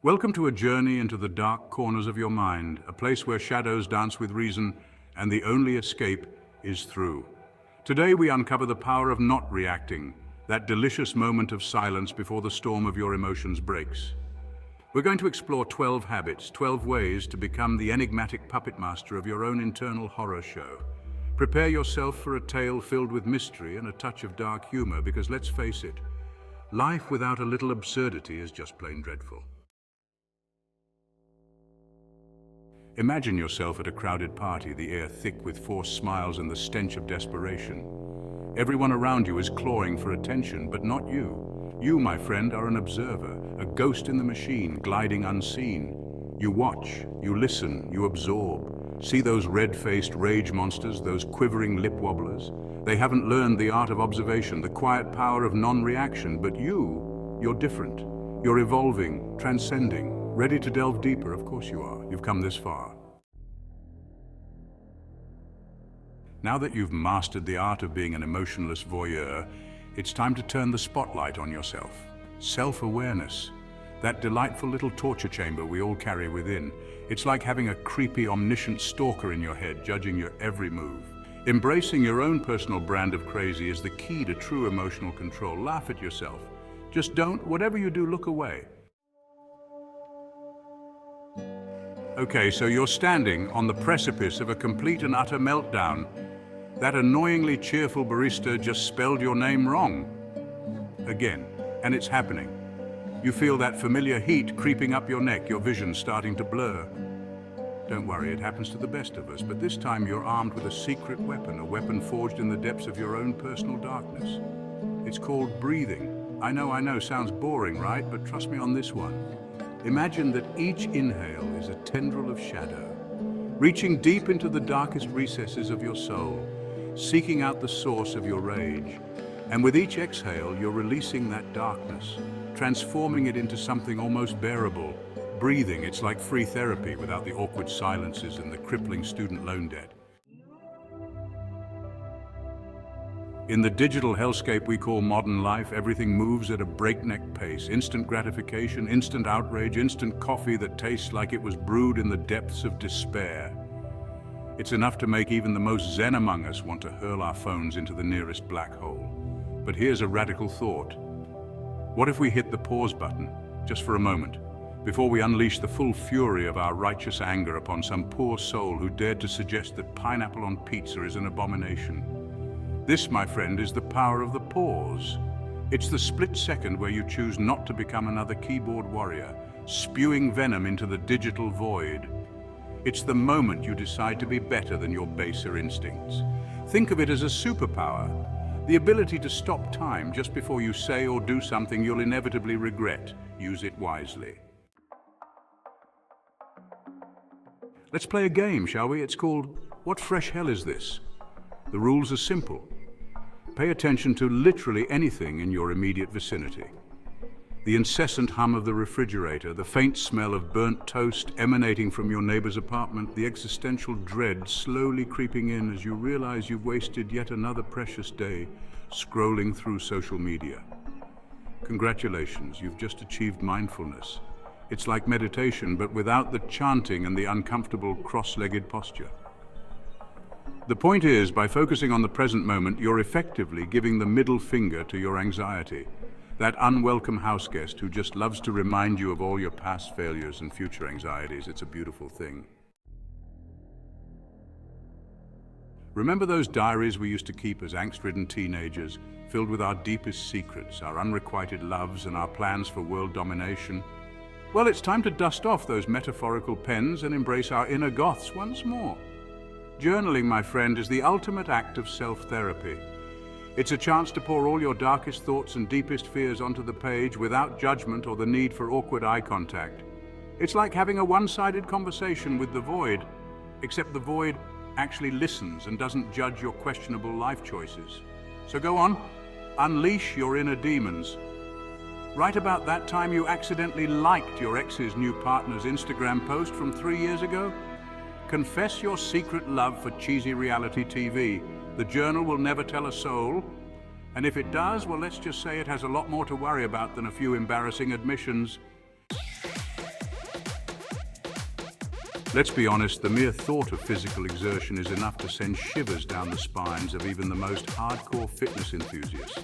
Welcome to a journey into the dark corners of your mind, a place where shadows dance with reason and the only escape is through. Today we uncover the power of not reacting, that delicious moment of silence before the storm of your emotions breaks. We're going to explore 12 habits, 12 ways to become the enigmatic puppet master of your own internal horror show. Prepare yourself for a tale filled with mystery and a touch of dark humor, because let's face it, life without a little absurdity is just plain dreadful. Imagine yourself at a crowded party, the air thick with forced smiles and the stench of desperation. Everyone around you is clawing for attention, but not you. You, my friend, are an observer, a ghost in the machine, gliding unseen. You watch, you listen, you absorb. See those red-faced rage monsters, those quivering lip wobblers? They haven't learned the art of observation, the quiet power of non-reaction, but you're different. You're evolving, transcending, ready to delve deeper. Of course you are. You've come this far. Now that you've mastered the art of being an emotionless voyeur, it's time to turn the spotlight on yourself. Self-awareness, that delightful little torture chamber we all carry within. It's like having a creepy, omniscient stalker in your head, judging your every move. Embracing your own personal brand of crazy is the key to true emotional control. Laugh at yourself. Just don't, whatever you do, look away. Okay, so you're standing on the precipice of a complete and utter meltdown. That annoyingly cheerful barista just spelled your name wrong. Again, and it's happening. You feel that familiar heat creeping up your neck, your vision starting to blur. Don't worry, it happens to the best of us, but this time you're armed with a secret weapon, a weapon forged in the depths of your own personal darkness. It's called breathing. I know, sounds boring, right? But trust me on this one. Imagine that each inhale is a tendril of shadow, reaching deep into the darkest recesses of your soul, seeking out the source of your rage. And with each exhale, you're releasing that darkness, transforming it into something almost bearable. Breathing, it's like free therapy without the awkward silences and the crippling student loan debt. In the digital hellscape we call modern life, everything moves at a breakneck pace. Instant gratification, instant outrage, instant coffee that tastes like it was brewed in the depths of despair. It's enough to make even the most zen among us want to hurl our phones into the nearest black hole. But here's a radical thought. What if we hit the pause button, just for a moment, before we unleash the full fury of our righteous anger upon some poor soul who dared to suggest that pineapple on pizza is an abomination? This, my friend, is the power of the pause. It's the split second where you choose not to become another keyboard warrior, spewing venom into the digital void. It's the moment you decide to be better than your baser instincts. Think of it as a superpower, the ability to stop time just before you say or do something you'll inevitably regret. Use it wisely. Let's play a game, shall we? It's called What Fresh Hell Is This? The rules are simple. Pay attention to literally anything in your immediate vicinity. The incessant hum of the refrigerator, the faint smell of burnt toast emanating from your neighbor's apartment, the existential dread slowly creeping in as you realize you've wasted yet another precious day scrolling through social media. Congratulations, you've just achieved mindfulness. It's like meditation, but without the chanting and the uncomfortable cross-legged posture. The point is, by focusing on the present moment, you're effectively giving the middle finger to your anxiety, that unwelcome house guest who just loves to remind you of all your past failures and future anxieties. It's a beautiful thing. Remember those diaries we used to keep as angst-ridden teenagers, filled with our deepest secrets, our unrequited loves, and our plans for world domination? Well, it's time to dust off those metaphorical pens and embrace our inner goths once more. Journaling, my friend, is the ultimate act of self-therapy. It's a chance to pour all your darkest thoughts and deepest fears onto the page without judgment or the need for awkward eye contact. It's like having a one-sided conversation with the void, except the void actually listens and doesn't judge your questionable life choices. So go on, unleash your inner demons. Right about that time you accidentally liked your ex's new partner's Instagram post from 3 years ago? Confess your secret love for cheesy reality TV. The journal will never tell a soul. And if it does, well, let's just say it has a lot more to worry about than a few embarrassing admissions. Let's be honest, the mere thought of physical exertion is enough to send shivers down the spines of even the most hardcore fitness enthusiasts.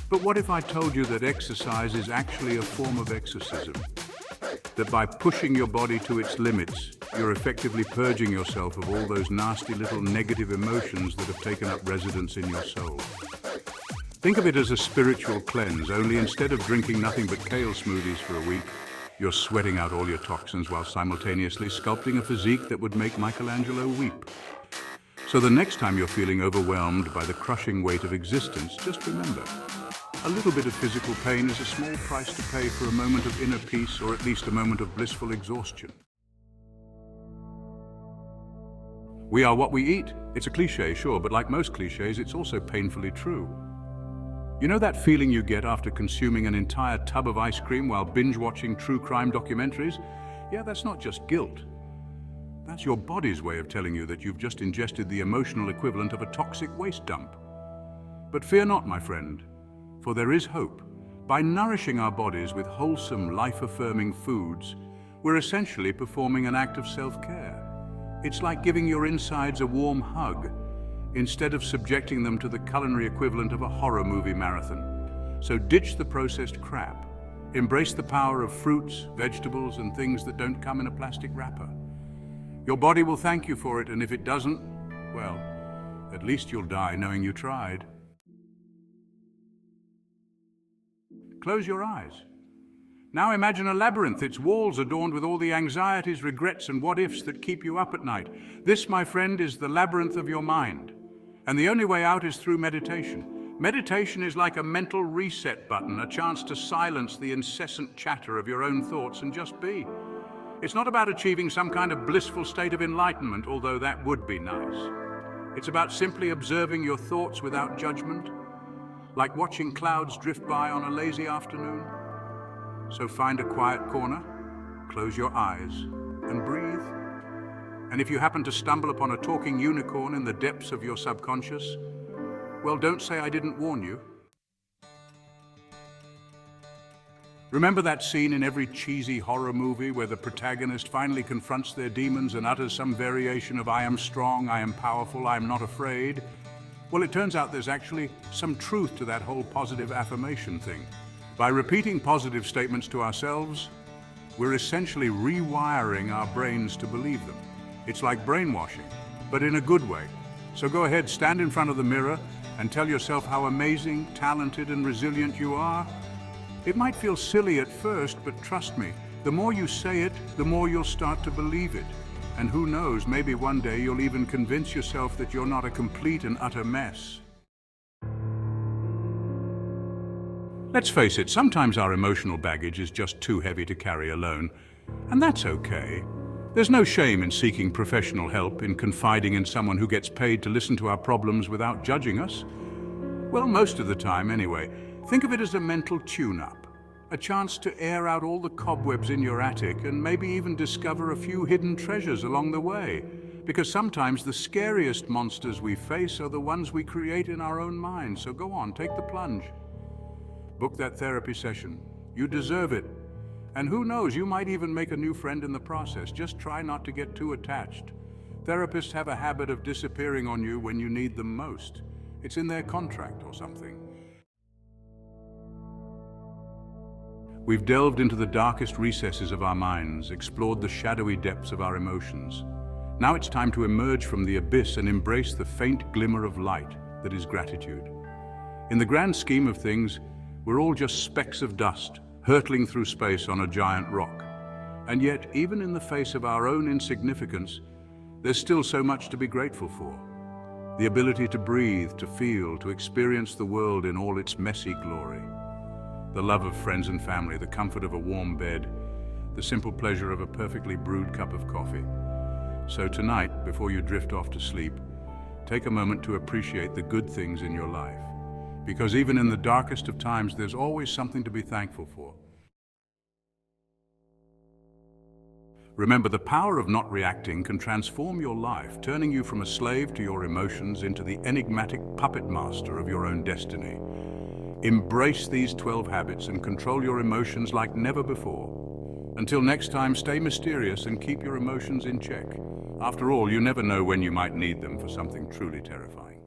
But what if I told you that exercise is actually a form of exorcism? That by pushing your body to its limits, you're effectively purging yourself of all those nasty little negative emotions that have taken up residence in your soul. Think of it as a spiritual cleanse, only instead of drinking nothing but kale smoothies for a week, you're sweating out all your toxins while simultaneously sculpting a physique that would make Michelangelo weep. So the next time you're feeling overwhelmed by the crushing weight of existence, just remember, a little bit of physical pain is a small price to pay for a moment of inner peace, or at least a moment of blissful exhaustion. We are what we eat. It's a cliche, sure, but like most cliches, it's also painfully true. You know that feeling you get after consuming an entire tub of ice cream while binge-watching true crime documentaries? Yeah, that's not just guilt. That's your body's way of telling you that you've just ingested the emotional equivalent of a toxic waste dump. But fear not, my friend, for there is hope. By nourishing our bodies with wholesome, life-affirming foods, we're essentially performing an act of self-care. It's like giving your insides a warm hug, instead of subjecting them to the culinary equivalent of a horror movie marathon. So ditch the processed crap. Embrace the power of fruits, vegetables, and things that don't come in a plastic wrapper. Your body will thank you for it, and if it doesn't, well, at least you'll die knowing you tried. Close your eyes. Now imagine a labyrinth, its walls adorned with all the anxieties, regrets, and what-ifs that keep you up at night. This, my friend, is the labyrinth of your mind. And the only way out is through meditation. Meditation is like a mental reset button, a chance to silence the incessant chatter of your own thoughts and just be. It's not about achieving some kind of blissful state of enlightenment, although that would be nice. It's about simply observing your thoughts without judgment, like watching clouds drift by on a lazy afternoon. So find a quiet corner, close your eyes, and breathe. And if you happen to stumble upon a talking unicorn in the depths of your subconscious, well, don't say I didn't warn you. Remember that scene in every cheesy horror movie where the protagonist finally confronts their demons and utters some variation of "I am strong, I am powerful, I am not afraid"? Well, it turns out there's actually some truth to that whole positive affirmation thing. By repeating positive statements to ourselves, we're essentially rewiring our brains to believe them. It's like brainwashing, but in a good way. So go ahead, stand in front of the mirror and tell yourself how amazing, talented, and resilient you are. It might feel silly at first, but trust me, the more you say it, the more you'll start to believe it. And who knows, maybe one day you'll even convince yourself that you're not a complete and utter mess. Let's face it, sometimes our emotional baggage is just too heavy to carry alone, and that's okay. There's no shame in seeking professional help, in confiding in someone who gets paid to listen to our problems without judging us. Well, most of the time anyway. Think of it as a mental tune-up, a chance to air out all the cobwebs in your attic and maybe even discover a few hidden treasures along the way. Because sometimes the scariest monsters we face are the ones we create in our own minds. So go on, take the plunge. Book that therapy session. You deserve it. And who knows, you might even make a new friend in the process. Just try not to get too attached. Therapists have a habit of disappearing on you when you need them most. It's in their contract or something. We've delved into the darkest recesses of our minds, explored the shadowy depths of our emotions. Now it's time to emerge from the abyss and embrace the faint glimmer of light that is gratitude. In the grand scheme of things, we're all just specks of dust, hurtling through space on a giant rock. And yet, even in the face of our own insignificance, there's still so much to be grateful for. The ability to breathe, to feel, to experience the world in all its messy glory. The love of friends and family, the comfort of a warm bed, the simple pleasure of a perfectly brewed cup of coffee. So tonight, before you drift off to sleep, take a moment to appreciate the good things in your life. Because even in the darkest of times, there's always something to be thankful for. Remember, the power of not reacting can transform your life, turning you from a slave to your emotions into the enigmatic puppet master of your own destiny. Embrace these 12 habits and control your emotions like never before. Until next time, stay mysterious and keep your emotions in check. After all, you never know when you might need them for something truly terrifying.